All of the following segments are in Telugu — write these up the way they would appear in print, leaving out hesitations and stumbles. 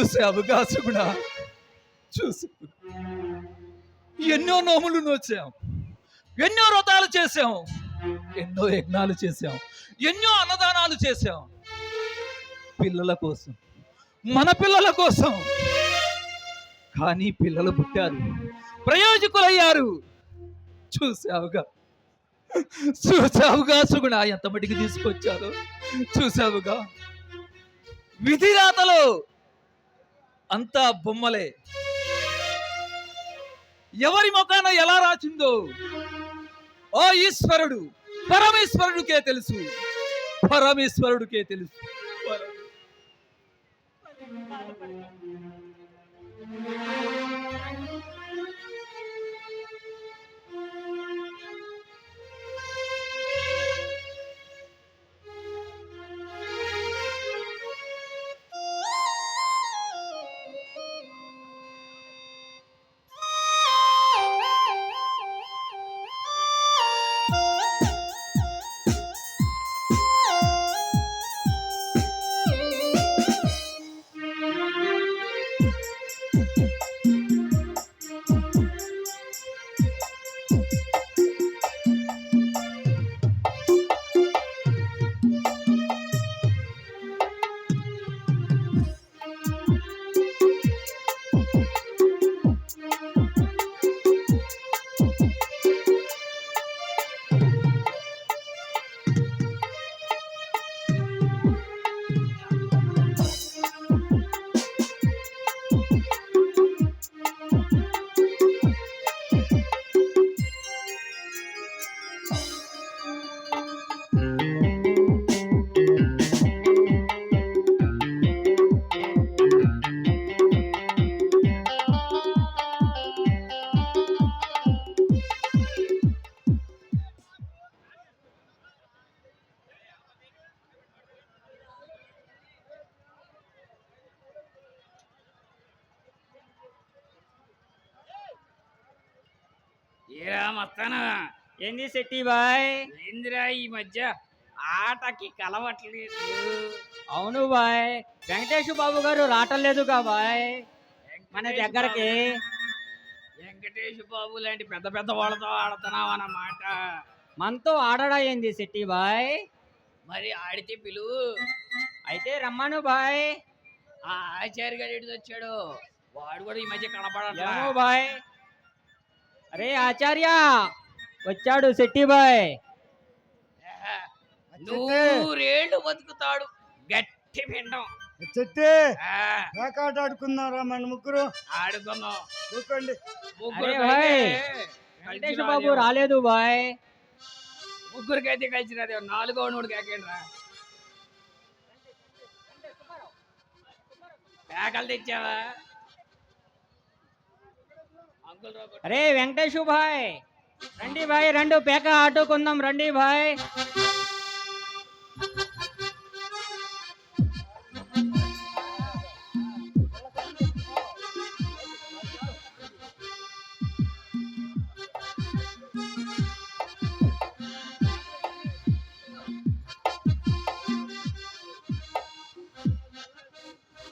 చూసావుగా సుగుణ, చూసి ఎన్నో నోములు నోచాం, ఎన్నో వ్రతాలు చేశాం, ఎన్నో యజ్ఞాలు చేశాం, ఎన్నో అన్నదానాలు చేశాం. పిల్లల కోసం, మన పిల్లల కోసం. కానీ పిల్లలు పుట్టారు, ప్రయోజకులయ్యారు. చూసావుగా, చూసావుగా సుగుణ ఎంత మటుకు తీసుకొచ్చారు. చూసావుగా, విధిరాతలో అంతా బొమ్మలే. ఎవరి ముఖాన ఎలా రాచిందో ఓ ఈశ్వరుడు, పరమేశ్వరుడికే తెలుసు, పరమేశ్వరుడికే తెలుసు. ఏరా మస్తానా, ఏంది శెట్టి బాయ్? ఏందిరా ఈ మధ్య ఆటకి కలవట్లేదు? అవును బాయ్, వెంకటేష్ బాబు గారు రావట్లేదుగా బాయ్ మన దగ్గరకి. వెంకటేష్ బాబు లాంటి పెద్ద పెద్ద వాళ్ళతో ఆడుతున్నావు అన్నమాట. మనతో ఆడడా ఏంది శెట్టి బాయ్? మరి ఆడితే పిలువు. అయితే రమ్మను బాయ్. ఆ ఆచార్య గారు ఎటు వచ్చాడు? వాడు కూడా ఈ మధ్య కనపడట్లా. ఏమో బాయ్. అరే ఆచార్య వచ్చాడు శెట్టి బాయ్. నూరేళ్ళు బతుకుతాడు, గట్టి పిండం. చెట్టే ఆట ఆడుకుందాంరా మన ముగ్గురు. ఆడుకుందాం. కూకోండి. అరే బాయ్, వెంకటేష్ బాబు రాలేదు బాయ్. ముగ్గురికైతే కలిసి రాదే, నాలుగో నోడు కేకండి. పేకలు తెచ్చావా? అరే వెంకటేష్ భాయ్ రండి భాయ్, రెండు పేక ఆడుకుందాం రండి భాయ్.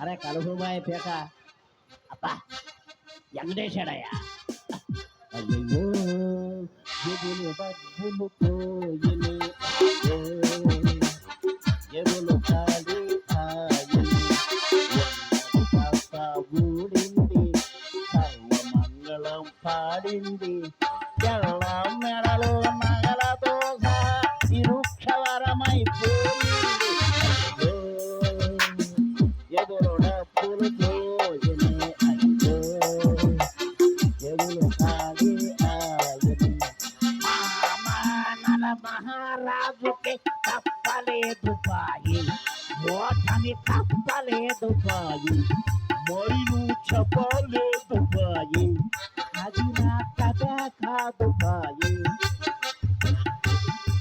అరే కలుపు బాయ్ పేక. అబ్బా ఎండేశాడయ్యా. అయ్యో ఎదులు బబ్బులు పోయిని, ఎదులు కాలి ఆయని, కాస్త ఊడింది, సర్వమంగళం పాడింది, ఎల్ల మెడలో నగలతో ఇరుక్షవరమైపోయింది. ఎదురు డబ్బులు పోయిని, అయ్యో ఎదులు కాలి ఆయని. మహారాజుకి తప్పలేదు పాయి, ఓటమి తప్పలేదు పాయి, మరి నువ్వు చెప్పలేదు పాయి, అది నా కథ కాదు పాయి.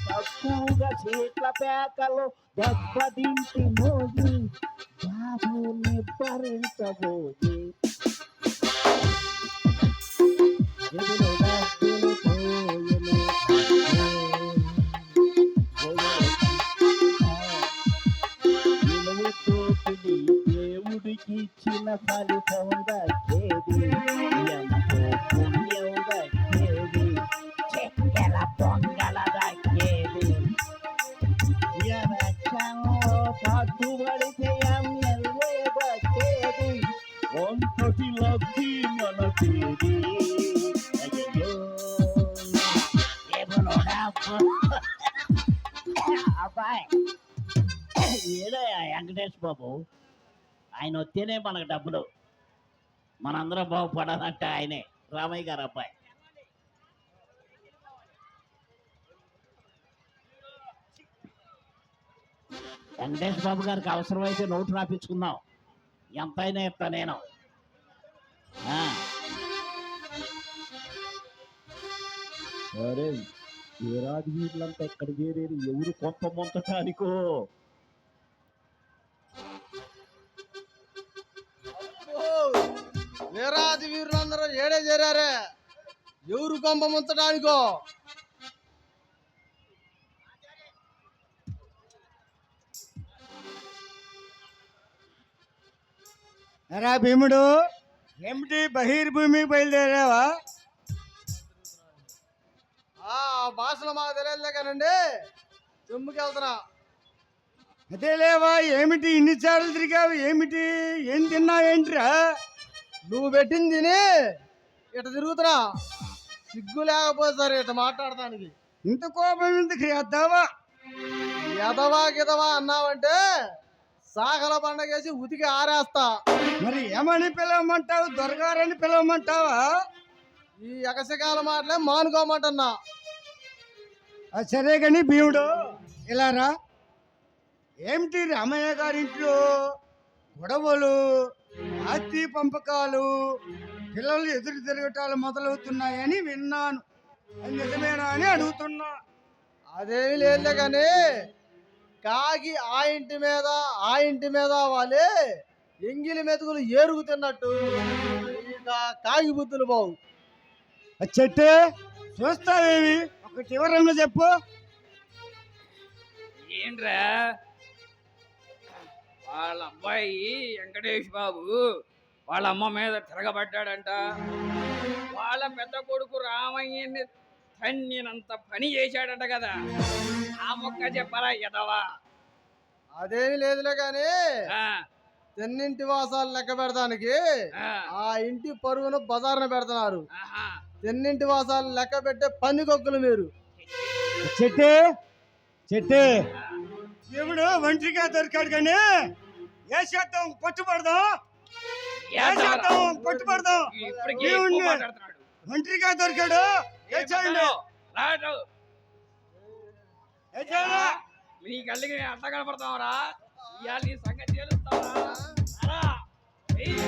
తక్కువగా చీట్ల పేకలు దెబ్బతింటి మోగి, బాబు నిబ్బరించబోయి, ఎదురు డబ్బులు పోయిని, విలువ తోపిడి దేవుడికి ఇచ్చిన మనసేది అయ్యయ్యో ఏ బులోడా అబ్బాయి ఏడయ్యా వెంకటేష్ బాబు ఆయన వస్తేనే మనకు డబ్బులు మనందరం బాగుపడాలంటే ఆయనే రామయ్య గారు అబ్బాయి వెంకటేష్ బాబు గారికి అవసరమైతే నోటు రాపించుకుందాం ఎంతైనా ఇస్తా నేను సరే వీరాది వీరులంతా ఎక్కడ చేరేది ఎవరు కొత్త మొంతటానికో వీరాది వీరులందరూ ఏడే చేరారే ఎవరు కొంప ముంచడానికో ఎరా భీముడు ఏమిటి బహిర్భూమికి బయలుదేరావా? ఆ భాషలో మాకు తెలియదులే కానండి తుమ్ముకి వెళ్తున్నా. అదే లేవా ఏమిటి ఇన్నిసార్లు తిరిగావు? ఏమిటి ఏం తిన్నావేంట్రా? నువ్వు పెట్టింది తిని ఇట తిరుగుతున్నా. సిగ్గు లేకపోతే సరే ఇట మాట్లాడటానికి. ఇంత కోపం ఎందుకు చేద్దావా? ఎదవా గిదవా అన్నావంటే సాగల పండగేసి ఉతికి ఆరేస్తా. మరి ఏమని పిలవమంటావు? దొరగారని పిలవమంటావా? ఈ ఎగసకాల మాటలే మానుకోమంటున్నా. సరే కానీ భీముడు ఇలా రా. ఏమిటి రామయ్య గారింట్లో గొడవలు, ఆస్తి పంపకాలు, పిల్లలు ఎదురు తిరగటాలు మొదలవుతున్నాయని విన్నాను. అది నిజమేనా అని అడుగుతున్నా. అదేమీ లేదులే కానీ కాకి ఆ ఇంటి మీద వాళ్ళే ఎంగిలి మెతుకులు ఏరుగుతున్నట్టు ఇంకా కాకి బుద్ధులు బావు. చెట్టు చూస్తావేమి? ఒక చివరంగా చెప్పు. ఏంట్రా వాళ్ళ అబ్బాయి వెంకటేష్ బాబు వాళ్ళ అమ్మ మీద తిరగబడ్డాడంట. వాళ్ళ పెద్ద కొడుకు రామయ్యని తన్నినంత పని చేశాడంట కదా. ఆ మొక్క చెప్పరా ఎదవా? అదేమీ లేదులే కానీ ఆ, తెన్నింటి వాసాలు లెక్క పెడతానికి ఆ, ఆ ఇంటి పరువును బజార్న పెడుతున్నారు. ఆహా. తెన్నింటి వాసాలు లెక్క పెట్టే పందికొక్కులు మీరు. చెట్టు చెట్టు దేవుడు ఒంటరిగా దొరికాడు కానీ ఏ శాతం పట్టుబడదాం, ఏ శాతం పట్టుబడదాం. ఇప్పటికీ ఎక్కువ మాట్లాడుతున్నాడు. ఒంటరిగా దొరికాడు. ఏ చేయండి? రాటు. ఏ చేయాలి? నీ కళ్ళకి అర్థం కనపడతావరా? ఇవాళ నీ సంగతి తెలుస్తావరా? రా. ఏయ్.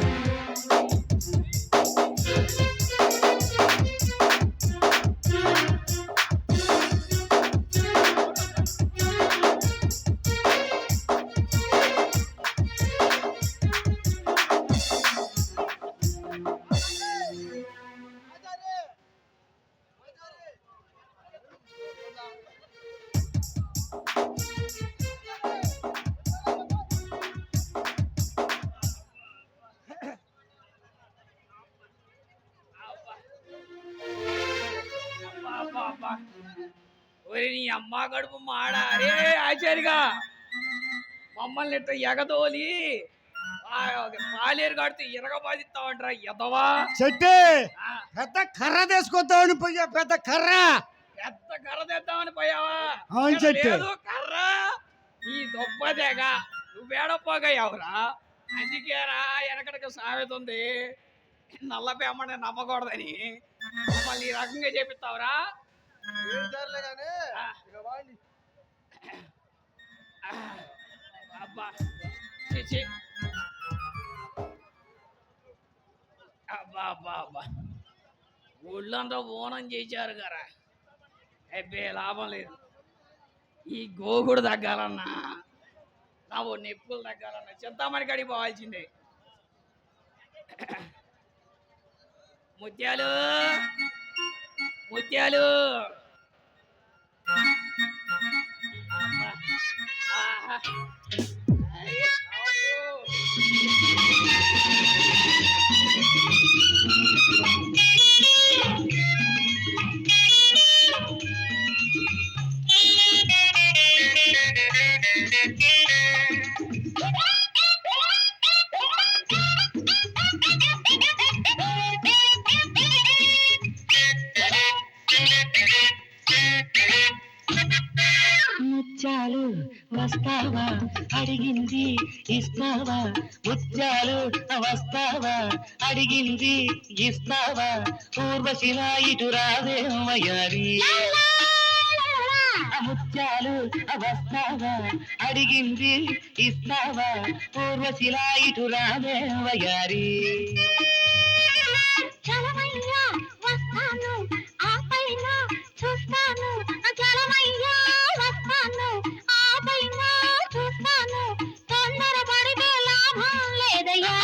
ఒరి నీ అమ్మ కడుపు మాడా. అరే ఆచారిగా మమ్మల్ని ఇట్ట ఎగదోలి పాలేరు కడితే ఇరగబాదిస్తావంటరా ఎదవా. చెట్టు ఆ, పెద్ద కర్ర తీసుకొద్దామని పోయా. పెద్ద కర్ర. పెద్ద కర్ర తెద్దామని పోయావా? అవును ఇక్కడ చెట్టు. లేదు కర్ర. నీ దొబ్బదేగ నువ్వేడపోగయ్యావురా. అందుకేరా వెనకడికి సామెత ఉంది, నల్ల పేమని నమ్మకూడదని. మమ్మల్ని ఈ రకంగా చేపిస్తావురా? ఏం సర్లే కానీ ఇక వాడిని. అబ్బా చిచి. అబ్బా అబ్బా అబ్బా ఊళ్ళంతా ఓనం చేశారు కదా. అబ్బే లాభం లేదు. ఈ గోగుడు తగ్గాలన్నా, నా ఓ నొప్పులు తగ్గాలన్నా చింతామణి కాడికి పోవాల్సిందే. ముత్యాలు ముత్యాలు. అబ్బా. ఆహా. అయ్యో. Thank you. వస్తావా అడిగింది ఇస్తావా ముత్యాలు వస్తావా అడిగింది ఇస్తావా ఊర్వశిలా ఇటు రావే వయారి ముత్యాలు వస్తావా అడిగింది ఇస్తావా ఊర్వశిలా ఇటు రావే వయారి చలమయ్యా వస్తాను ఆ పైన చూస్తాను చలమయ్యా వస్తాను ఆ పైన చూస్తాను తొందరపడితే లాభం లేదయ్యా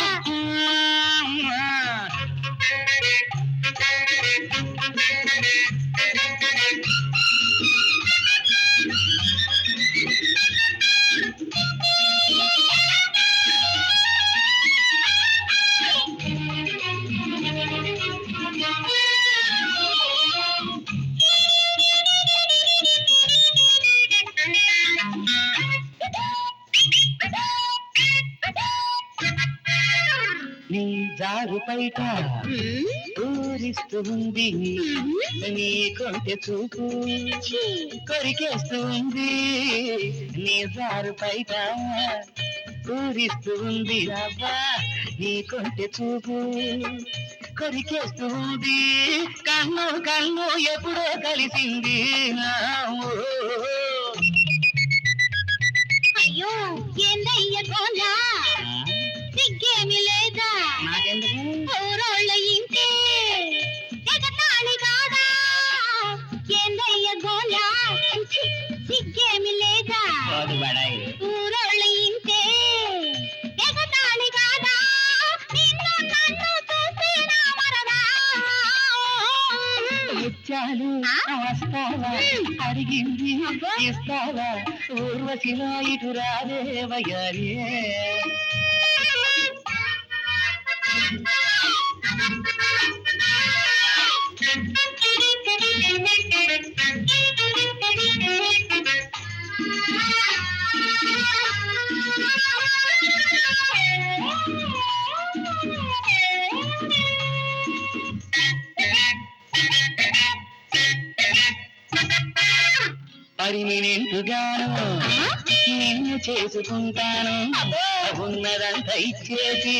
నీ జారు పైట ఊరిస్తుంది నీ కొంటె చూపు కొరికేస్తుంది నీ జారు పైట ఊరిస్తుంది అబ్బా నీ కొంటె చూపు కొరికేస్తుంది కన్ను కన్ను ఎప్పుడో కలిసింది అయ్యో ఏందయ్య గోలా సిగ్గేమి లేదా ఊరోళ్ళ ఇంటే ఎగతాళి కాదా ఏందయ్య గోలా సిగ్గేమి లేదా ఊరోళ్ళ ఇంటే ఎగతాళి కాదా నిన్ను నన్ను చూస్తే నా మరదా ముత్యాలు వస్తావా అడిగింది ఇస్తావా ఊర్వశిలా ఇటు రావే వయారి పరిమినెంటుగాను నిన్ను చేసుకుంటాను ఉన్నదంతా ఇచ్చేసి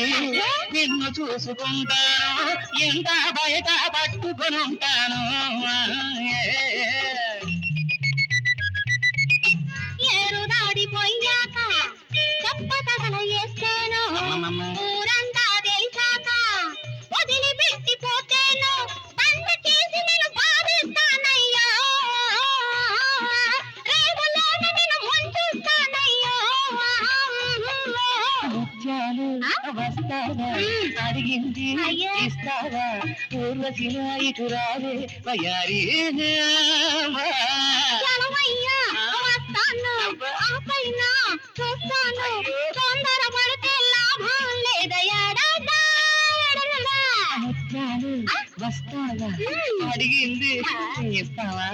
నిన్ను చూసుకుంటాను ఎంత బయట పట్టుకొని ఉంటాను ఏరు దాడిపోయాక చెప్ప తగల వేస్తాను ఊరంతా తెలిసాక వదిలిపెట్టిపోతేను బంద చేసి నేను బాధిస్తానయ్యో రేవులోన నేను ముంచుస్తానయ్యో ముత్యాలు వస్తావా అడిగింది ఇస్తావా ఊర్వశిలా ఇటు రావే వయారి చలమయ్యా వస్తాను ఆ పైన చూస్తాను తొందరపడితే లాభం లేదయ్యా ముత్యాలు వస్తావా అడిగింది ఇస్తావా